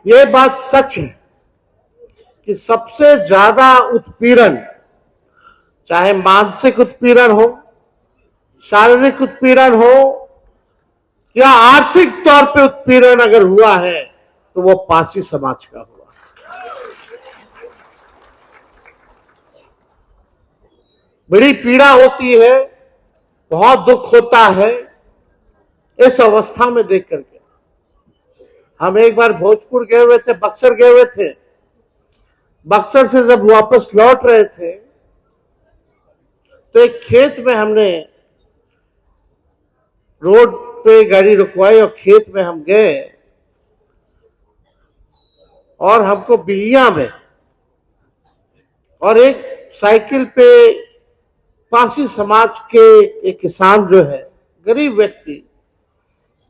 ये बात सच है कि सबसे ज्यादा उत्पीड़न, चाहे मानसिक उत्पीड़न हो, शारीरिक उत्पीड़न हो या आर्थिक तौर पे उत्पीड़न अगर हुआ है तो वो पासी समाज का हुआ। बड़ी पीड़ा होती है, बहुत दुख होता है इस अवस्था में देख करके। हम एक बार भोजपुर गए हुए थे, बक्सर गए हुए थे। बक्सर से जब वापस लौट रहे थे तो एक खेत में हमने रोड पे गाड़ी रुकवाई और खेत में हम गए और हमको बिहिया में और एक साइकिल पे पासी समाज के एक किसान जो है, गरीब व्यक्ति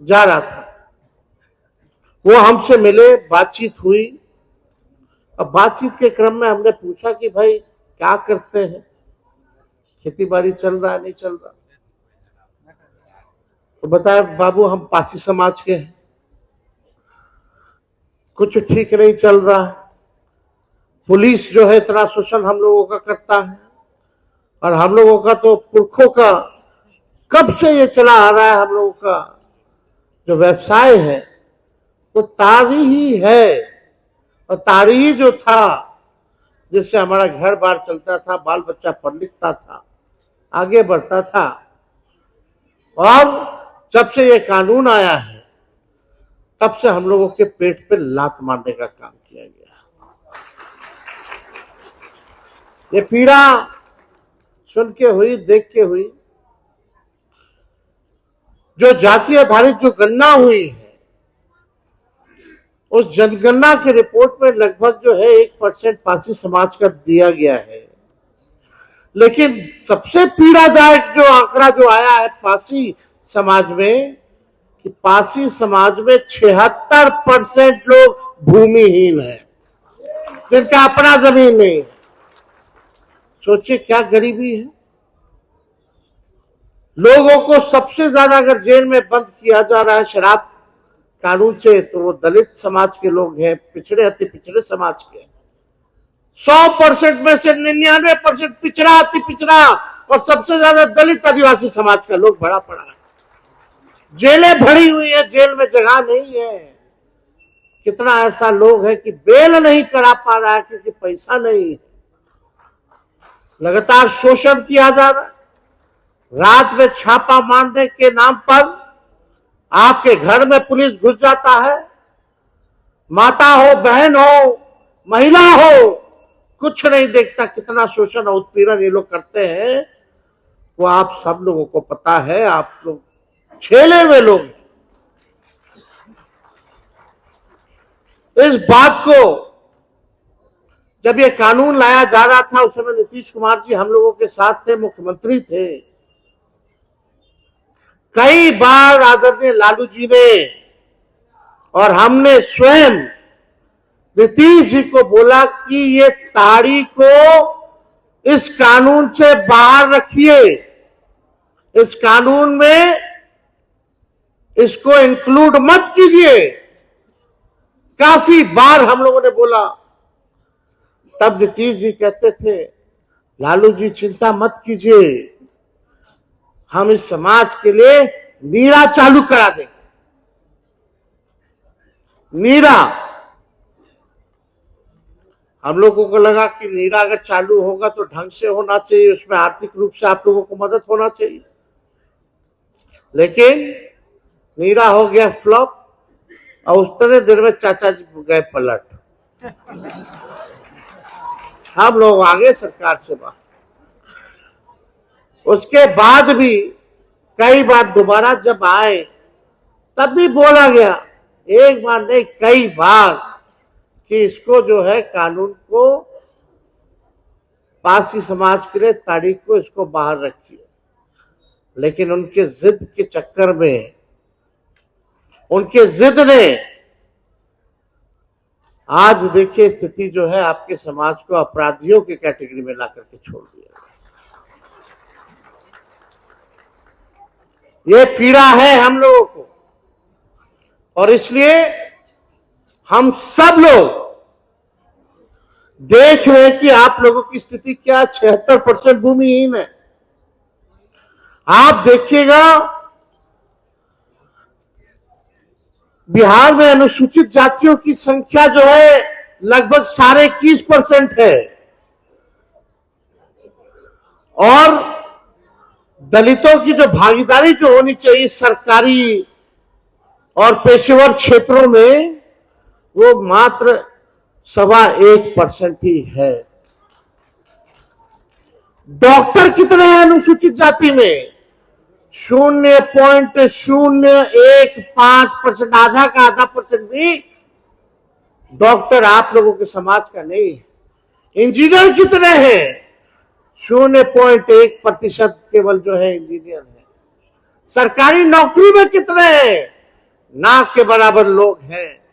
जा रहा था, वो हमसे मिले, बातचीत हुई। अब बातचीत के क्रम में हमने पूछा कि भाई क्या करते हैं, खेती बाड़ी चल रहा है नहीं चल रहा? तो बताया बाबू हम पासी समाज के हैं, कुछ ठीक नहीं चल रहा है, पुलिस जो है इतना शोषण हम लोगों का करता है और हम लोगों का तो पुरखों का कब से ये चला आ रहा है, हम लोगों का जो व्यवसाय है वो तारी ही है और तारी ही जो था जिससे हमारा घर बार चलता था, बाल बच्चा पढ़ लिखता था, आगे बढ़ता था। और जब से ये कानून आया है तब से हम लोगों के पेट पे लात मारने का काम किया गया। ये पीड़ा सुन के हुई, देख के हुई। जो जाति आधारित जो गणना हुई है उस जनगणना की रिपोर्ट में लगभग जो है 1% पासी समाज का दिया गया है, लेकिन सबसे पीड़ादायक जो आंकड़ा जो आया है पासी समाज में कि पासी समाज में 76% लोग भूमिहीन हैं, जिनका अपना जमीन नहीं। सोचिए क्या गरीबी है। लोगों को सबसे ज्यादा अगर जेल में बंद किया जा रहा है शराब कानून से तो वो दलित समाज के लोग हैं, पिछड़े अति पिछड़े समाज के। 100% में से 99% पिछड़ा अति पिछड़ा और सबसे ज्यादा दलित आदिवासी समाज का लोग भरा पड़ा है। जेलें भरी हुई है, जेल में जगह नहीं है। कितना ऐसा लोग है कि बेल नहीं करा पा रहा है क्योंकि पैसा नहीं है। लगातार शोषण किया जा रहा है। रात में छापा मारने के नाम पर आपके घर में पुलिस घुस जाता है। माता हो, बहन हो, महिला हो, कुछ नहीं देखता। कितना शोषण और उत्पीड़न ये लोग करते हैं वो आप सब लोगों को पता है। आप लोग छेले हुए लोग। इस बात को जब ये कानून लाया जा रहा था उस समय नीतीश कुमार जी हम लोगों के साथ थे, मुख्यमंत्री थे। कई बार आदरणीय लालू जी ने और हमने स्वयं नीतीश जी को बोला कि ये ताड़ी को इस कानून से बाहर रखिए, इस कानून में इसको इंक्लूड मत कीजिए। काफी बार हम लोगों ने बोला। तब नीतीश जी कहते थे लालू जी चिंता मत कीजिए, हम इस समाज के लिए नीरा चालू करा देंगे। नीरा, हम लोगों को लगा कि नीरा अगर चालू होगा तो ढंग से होना चाहिए, उसमें आर्थिक रूप से आप लोगों को मदद होना चाहिए। लेकिन नीरा हो गया फ्लॉप और उतने देर में चाचा जी गए पलट। हम लोग आगे सरकार से बात। उसके बाद भी कई बार दोबारा जब आए तब भी बोला गया, एक बार नहीं कई बार, कि इसको जो है कानून को पासी समाज के लिए तारीख को इसको बाहर रखिए। लेकिन उनके जिद के चक्कर में, उनके जिद ने आज देखिए स्थिति जो है आपके समाज को अपराधियों की कैटेगरी में ला करके छोड़ दिया। ये पीड़ा है हम लोगों को और इसलिए हम सब लोग देख रहे हैं कि आप लोगों की स्थिति क्या, 76% भूमिहीन है। आप देखिएगा बिहार में अनुसूचित जातियों की संख्या जो है लगभग 21.5% है और दलितों की जो भागीदारी जो होनी चाहिए सरकारी और पेशेवर क्षेत्रों में वो मात्र 1.25% ही है। डॉक्टर कितने हैं अनुसूचित जाति में? 0.015%, आधा का आधा परसेंट भी डॉक्टर आप लोगों के समाज का नहीं है। इंजीनियर कितने हैं? 0.1% केवल जो है इंजीनियर है। सरकारी नौकरी में कितने हैं? ना के बराबर लोग हैं।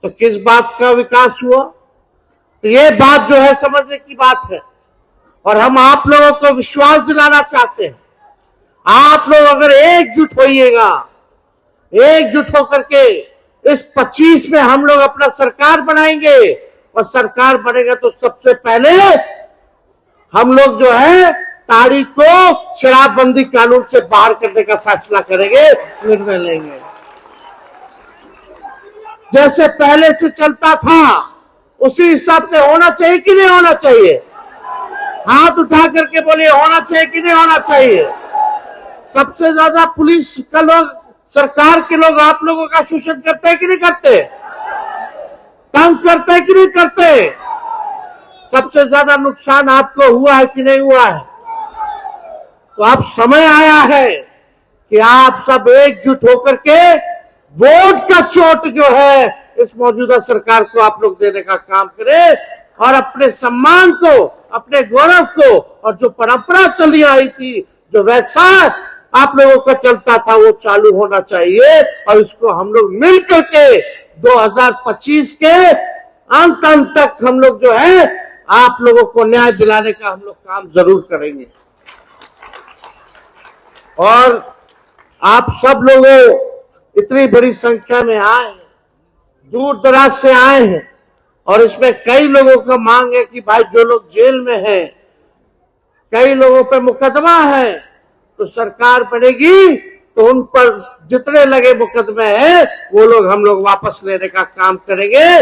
तो किस बात का विकास हुआ? तो ये बात जो है समझने की बात है और हम आप लोगों को विश्वास दिलाना चाहते हैं। आप लोग अगर एकजुट होइएगा, एकजुट होकर के इस 25 में हम लोग अपना सरकार बनाएंगे और सरकार बनेगा तो सबसे पहले हम लोग जो है ताड़ी को शराबबंदी कानून से बाहर करने का फैसला करेंगे, निर्णय लेंगे। जैसे पहले से चलता था उसी हिसाब से होना चाहिए कि नहीं होना चाहिए? हाथ उठा करके बोलिए, होना चाहिए कि नहीं होना चाहिए? सबसे ज्यादा पुलिस का लोग, सरकार के लोग आप लोगों का शोषण करते हैं कि नहीं करते? तंग करते हैं कि नहीं करते? सबसे ज्यादा नुकसान आपको हुआ है कि नहीं हुआ है? तो अब समय आया है कि आप सब एकजुट होकर के वोट का चोट जो है इस मौजूदा सरकार को आप लोग देने का काम करें और अपने सम्मान को, अपने गौरव को और जो परंपरा चली आई थी, जो वैसा आप लोगों का चलता था वो चालू होना चाहिए और इसको हम लोग मिलकर के 2025 के अंत तक हम लोग जो है आप लोगों को न्याय दिलाने का हम लोग काम जरूर करेंगे। और आप सब लोगों इतनी बड़ी संख्या में आए हैं, दूर दराज से आए हैं और इसमें कई लोगों का मांग है कि भाई जो लोग जेल में हैं, कई लोगों पे मुकदमा है, तो सरकार बनेगी तो उन पर जितने लगे मुकदमे हैं वो लोग हम लोग वापस लेने का काम करेंगे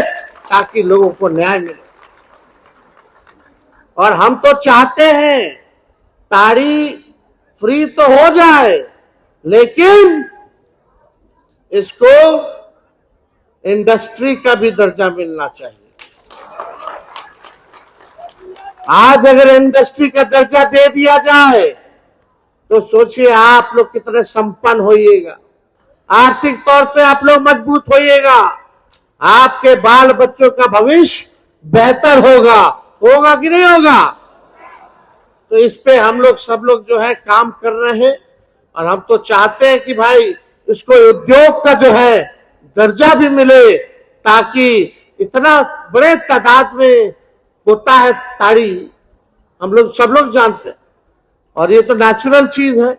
ताकि लोगों को न्याय मिले। और हम तो चाहते हैं ताड़ी फ्री तो हो जाए, लेकिन इसको इंडस्ट्री का भी दर्जा मिलना चाहिए। आज अगर इंडस्ट्री का दर्जा दे दिया जाए तो सोचिए आप लोग कितने संपन्न होइएगा, आर्थिक तौर पे आप लोग मजबूत होइएगा, आपके बाल बच्चों का भविष्य बेहतर होगा। होगा कि नहीं होगा? तो इस पे हम लोग सब लोग जो है काम कर रहे हैं और हम तो चाहते हैं कि भाई इसको उद्योग का जो है दर्जा भी मिले, ताकि इतना बड़े तादाद में होता है ताड़ी, हम लोग सब लोग जानते हैं और ये तो नेचुरल चीज है,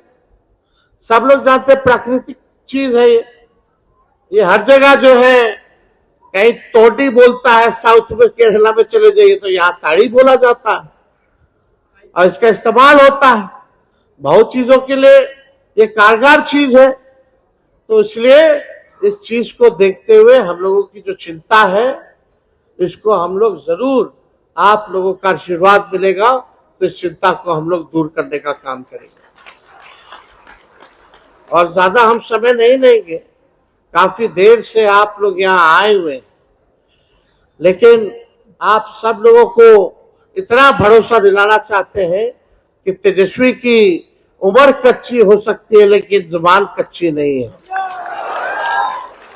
सब लोग जानते हैं, प्राकृतिक चीज है ये हर जगह जो है, कहीं तोड़ी बोलता है, साउथ में केरला में चले जाइए तो यहाँ ताड़ी बोला जाता है और इसका इस्तेमाल होता है बहुत चीजों के लिए, ये कारगर चीज है। तो इसलिए इस चीज को देखते हुए हम लोगों की जो चिंता है इसको हम लोग जरूर, आप लोगों का आशीर्वाद मिलेगा तो इस चिंता को हम लोग दूर करने का काम करेंगे। और ज्यादा हम समय नहीं लेंगे, काफी देर से आप लोग यहाँ आए हुए, लेकिन आप सब लोगों को इतना भरोसा दिलाना चाहते हैं कि तेजस्वी की उम्र कच्ची हो सकती है लेकिन जुबान कच्ची नहीं है।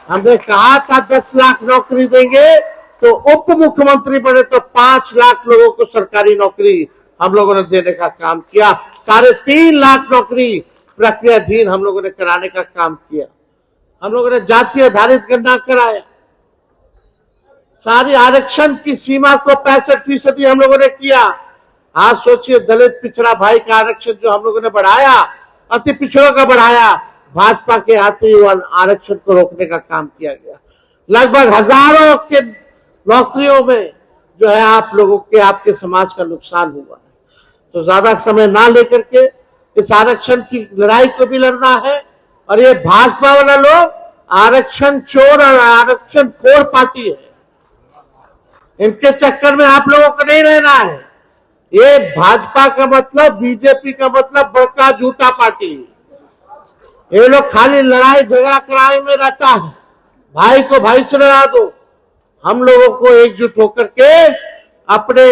हमने कहा था 10 लाख नौकरी देंगे, तो उप मुख्यमंत्री बने तो 5 लाख लोगों को सरकारी नौकरी हम लोगों ने देने का काम किया। 3.5 लाख नौकरी प्रक्रियाधीन हम लोगों ने कराने का काम किया। हम लोगों ने जाति आधारित गणना कराया, सारी आरक्षण की सीमा को 65% हम लोगों ने किया। आज सोचिए दलित पिछड़ा भाई का आरक्षण जो हम लोगों ने बढ़ाया, अति पिछड़ों का बढ़ाया, भाजपा के आते ही आरक्षण को रोकने का काम किया गया। लगभग हजारों के नौकरियों में जो है आप लोगों के, आपके समाज का नुकसान हुआ है। तो ज्यादा समय ना लेकर के इस आरक्षण की लड़ाई को भी लड़ना है। और ये भाजपा वाला लोग आरक्षण चोर और आरक्षण खोर पार्टी है, इनके चक्कर में आप लोगों को नहीं रहना है। ये भाजपा का मतलब, बीजेपी का मतलब बड़का झूठा पार्टी है। ये लोग खाली लड़ाई झगड़ा कराए में रहता है। भाई को भाई से लड़ा दो। हम लोगों को एकजुट होकर के अपने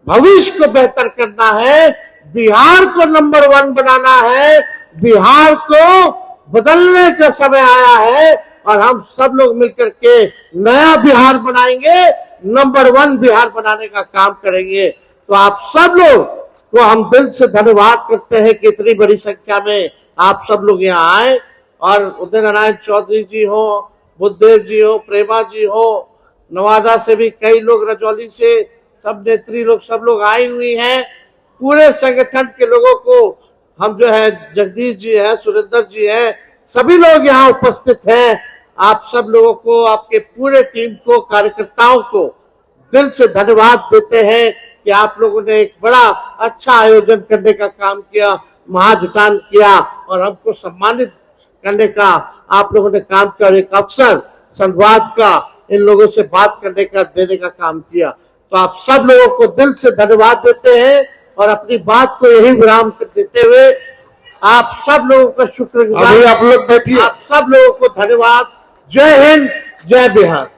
भविष्य को बेहतर करना है, बिहार को नंबर 1 बनाना है, बिहार को बदलने का समय आया है और हम सब लोग मिलकर के नया बिहार बनाएंगे, नंबर 1 बिहार बनाने का काम करेंगे। तो आप सब लोग को हम दिल से धन्यवाद करते हैं कि इतनी बड़ी संख्या में आप सब लोग यहाँ आए। और उदय नारायण चौधरी जी हो, बुद्धदेव जी हो, प्रेमा जी हो, नवादा से भी कई लोग, रजौली से सब नेत्री लोग, सब लोग आई हुई हैं। पूरे संगठन के लोगों को हम जो है, जगदीश जी है, सुरेंद्र जी है, सभी लोग यहाँ उपस्थित हैं। आप सब लोगों को, आपके पूरे टीम को, कार्यकर्ताओं को दिल से धन्यवाद देते हैं कि आप लोगों ने एक बड़ा अच्छा आयोजन करने का काम किया, महाजुटान किया और हमको सम्मानित करने का आप लोगों ने काम किया। एक अवसर संवाद का, इन लोगों से बात करने का, देने का काम किया। तो आप सब लोगों को दिल से धन्यवाद देते हैं और अपनी बात को यही विराम कर देते हुए आप सब लोगों का शुक्रगुजार, आप लोग बैठिए। आप सब लोगों को धन्यवाद। जय हिंद, जय बिहार।